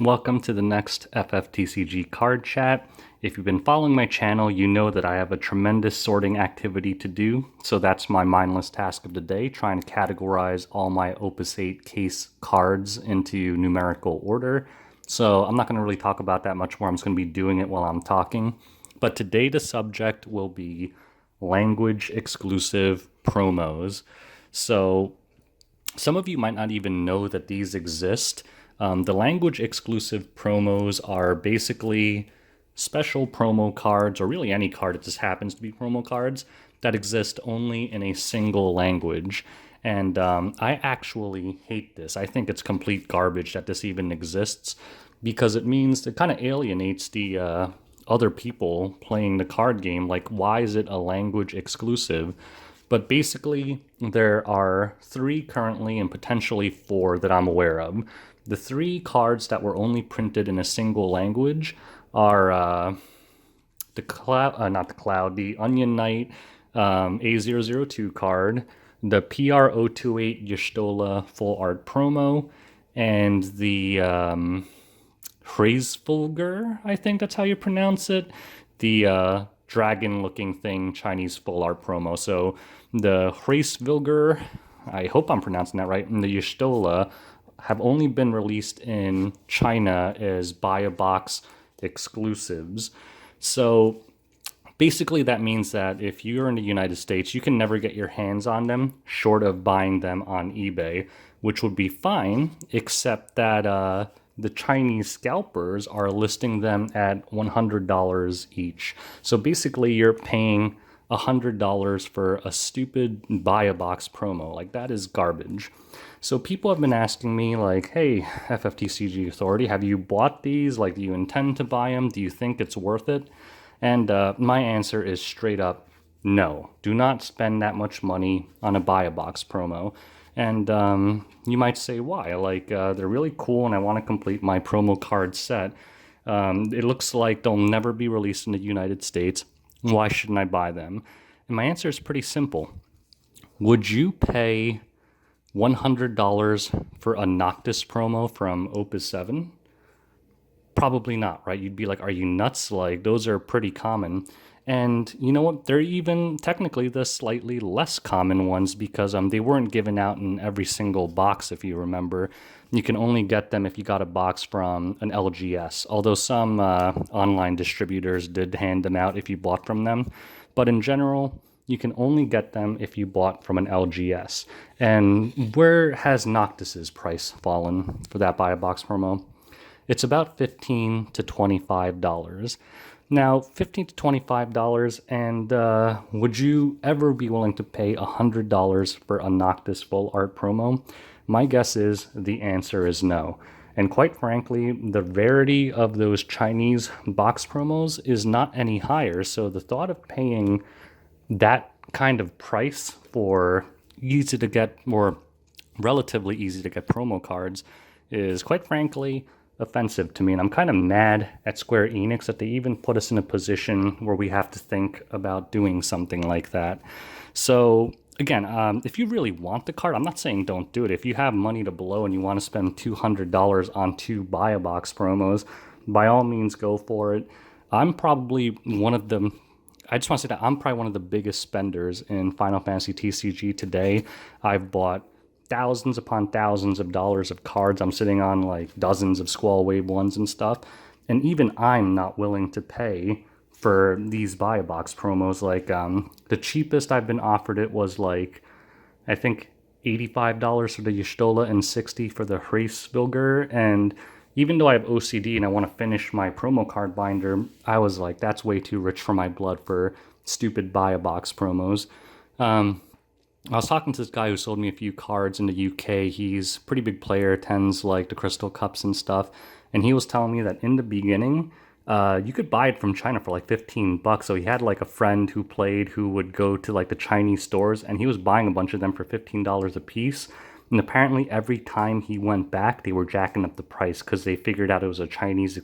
Welcome to the next FFTCG Card Chat. If you've been following my channel, you know that I have a tremendous sorting activity to do, so that's my mindless task of the day, trying to categorize all my Opus 8 case cards into numerical order. So I'm not going to really talk about that much more, I'm just going to be doing it while I'm talking. But today the subject will be language exclusive promos. So some of you might not even know that these exist. The language exclusive promos are basically special promo cards, or really any card that just happens to be promo cards, that exist only in a single language. And I actually hate this. I think it's complete garbage that this even exists, because it means it kind of alienates the other people playing the card game. Like, why is it a language exclusive? But basically, there are 3 currently and potentially 4 that I'm aware of. The 3 cards that were only printed in a single language are the Onion Knight A002 card, the PR028 Y'shtola Full Art Promo, and the Hraesvelgr, I think that's how you pronounce it, the dragon-looking thing Chinese Full Art Promo. So the Hraesvelgr, I hope I'm pronouncing that right, and the Y'shtola have only been released in China as buy-a-box exclusives. So basically that means that if you're in the United States, you can never get your hands on them short of buying them on eBay, which would be fine, except that the Chinese scalpers are listing them at $100 each. So basically you're paying $100 for a stupid buy-a-box promo. Like, that is garbage. So people have been asking me, like, hey, FFTCG Authority, have you bought these? Like, do you intend to buy them? Do you think it's worth it? And my answer is straight up no. Do not spend that much money on a buy-a-box promo. And you might say, why? Like, they're really cool and I want to complete my promo card set. It looks like they'll never be released in the United States. Why shouldn't I buy them? And my answer is pretty simple. Would you pay $100 for a Noctis promo from Opus 7? Probably not, right? You'd be like, are you nuts? Like, those are pretty common. And you know what? They're even technically the slightly less common ones, because they weren't given out in every single box, if you remember. You can only get them if you got a box from an LGS, although some online distributors did hand them out if you bought from them. But in general, you can only get them if you bought from an LGS. And where has Noctis's price fallen for that buy-a-box promo? It's about $15 to $25. Now, $15 to $25, and would you ever be willing to pay $100 for a Noctis Full Art promo? My guess is the answer is no. And quite frankly, the rarity of those Chinese box promos is not any higher, so the thought of paying that kind of price for easy to get, or relatively easy to get promo cards is, quite frankly, offensive to me. And I'm kind of mad at Square Enix that they even put us in a position where we have to think about doing something like that. So again, if you really want the card, I'm not saying don't do it. If you have money to blow and you want to spend $200 on 2 buy-a-box promos, by all means go for it. I'm probably one of the I just want to say that I'm probably one of the biggest spenders in Final Fantasy TCG today. I've bought thousands upon thousands of dollars of cards. I'm sitting on like dozens of Squall Wave 1s and stuff. And even I'm not willing to pay for these buy-a-box promos. Like, the cheapest I've been offered it was like, I think $85 for the Y'shtola and $60 for the Hraesvelgr. And even though I have OCD and I want to finish my promo card binder, I was like, that's way too rich for my blood for stupid buy-a-box promos. I was talking to this guy who sold me a few cards in the UK. He's a pretty big player, attends like the Crystal Cups and stuff. And he was telling me that in the beginning, you could buy it from China for like $15. So he had like a friend who played who would go to like the Chinese stores, and he was buying a bunch of them for $15 a piece. And apparently every time he went back, they were jacking up the price because they figured out it was a Chinese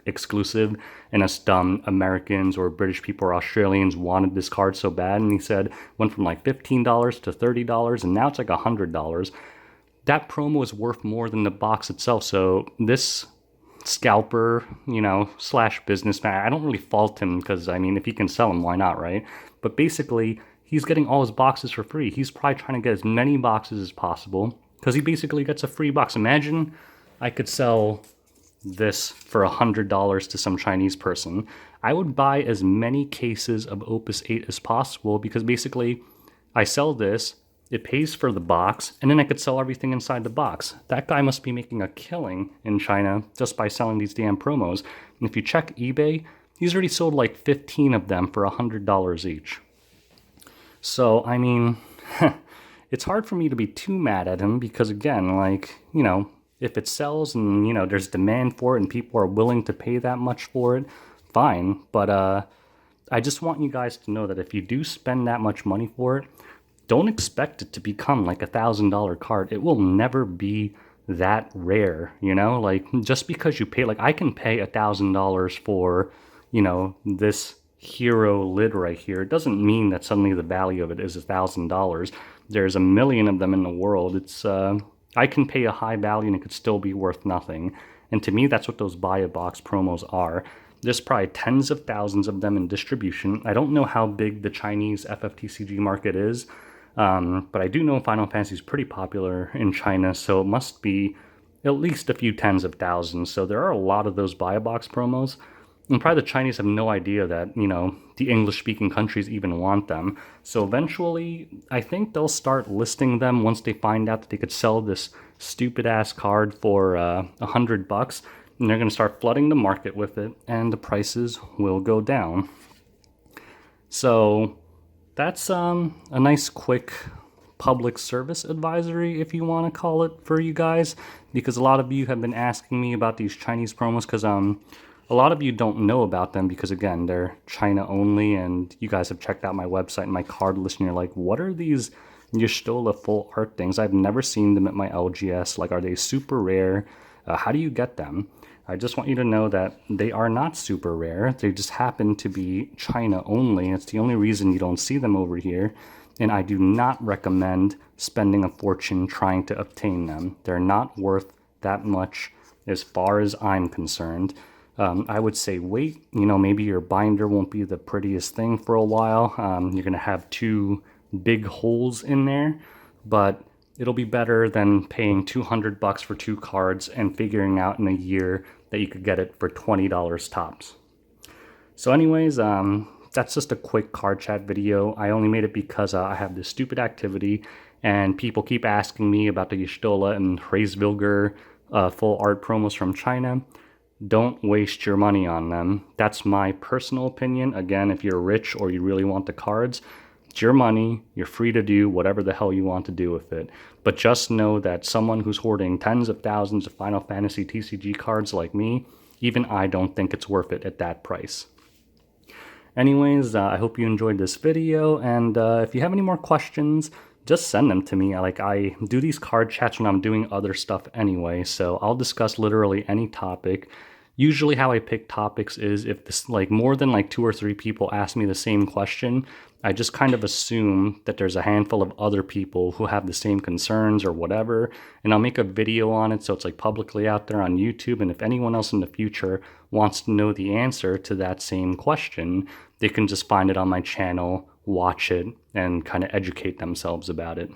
exclusive, and us dumb Americans or British people or Australians wanted this card so bad. And he said went from like $15 to $30, and now it's like $100. That promo is worth more than the box itself. So this scalper, you know, slash businessman. I don't really fault him because, I mean, if he can sell them, why not, right? But basically, he's getting all his boxes for free. He's probably trying to get as many boxes as possible because he basically gets a free box. Imagine I could sell this for $100 to some Chinese person. I would buy as many cases of Opus 8 as possible because basically I sell this, it pays for the box, and then I could sell everything inside the box. That guy must be making a killing in China just by selling these damn promos. And if you check eBay, he's already sold like 15 of them for $100 each. So, I mean, it's hard for me to be too mad at him because, again, like, you know, if it sells and, you know, there's demand for it and people are willing to pay that much for it, fine. But I just want you guys to know that if you do spend that much money for it, don't expect it to become like $1,000 card. It will never be that rare, you know? Like, just because you pay, like, I can pay $1,000 for, you know, this hero lid right here. It doesn't mean that suddenly the value of it is $1,000. There's a million of them in the world. It's I can pay a high value and it could still be worth nothing. And to me, that's what those buy a box promos are. There's probably tens of thousands of them in distribution. I don't know how big the Chinese FFTCG market is, but I do know Final Fantasy is pretty popular in China, so it must be at least a few tens of thousands. So there are a lot of those buy a box promos. And probably the Chinese have no idea that, you know, the English-speaking countries even want them. So eventually, I think they'll start listing them once they find out that they could sell this stupid-ass card for $100. And they're going to start flooding the market with it, and the prices will go down. So that's a nice, quick public service advisory, if you want to call it, for you guys. Because a lot of you have been asking me about these Chinese promos, because a lot of you don't know about them because, again, they're China only, and you guys have checked out my website and my card list, and you're like, what are these Y'shtola full art things? I've never seen them at my LGS. Like, are they super rare? How do you get them? I just want you to know that they are not super rare. They just happen to be China only. It's the only reason you don't see them over here. And I do not recommend spending a fortune trying to obtain them. They're not worth that much as far as I'm concerned. I would say wait, you know, maybe your binder won't be the prettiest thing for a while. You're going to have two big holes in there, but it'll be better than paying $200 for two cards and figuring out in a year that you could get it for $20 tops. So anyways, that's just a quick card chat video. I only made it because I have this stupid activity and people keep asking me about the Y'shtola and Hraesvelgr full art promos from China. Don't waste your money on them. That's my personal opinion. Again, if you're rich or you really want the cards, it's your money. You're free to do whatever the hell you want to do with it. But just know that someone who's hoarding tens of thousands of Final Fantasy TCG cards like me, even I don't think it's worth it at that price. Anyways, I hope you enjoyed this video, and if you have any more questions, just send them to me. I do these card chats when I'm doing other stuff anyway, so I'll discuss literally any topic. Usually how I pick topics is if this, like, more than like 2 or 3 people ask me the same question, I just kind of assume that there's a handful of other people who have the same concerns or whatever, and I'll make a video on it so it's like publicly out there on YouTube, and if anyone else in the future wants to know the answer to that same question, they can just find it on my channel, watch it, and kind of educate themselves about it.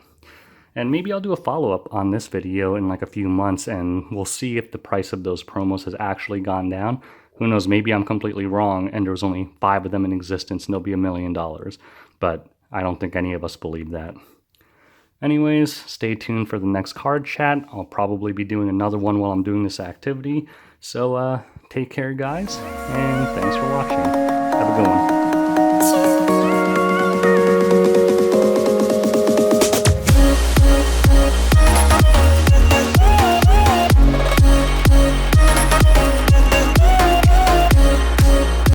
And maybe I'll do a follow-up on this video in like a few months, and we'll see if the price of those promos has actually gone down. Who knows, maybe I'm completely wrong and there was only 5 of them in existence and they'll be $1 million. But I don't think any of us believe that. Anyways, stay tuned for the next card chat. I'll probably be doing another one while I'm doing this activity. So take care, guys, and thanks for watching. Have a good one.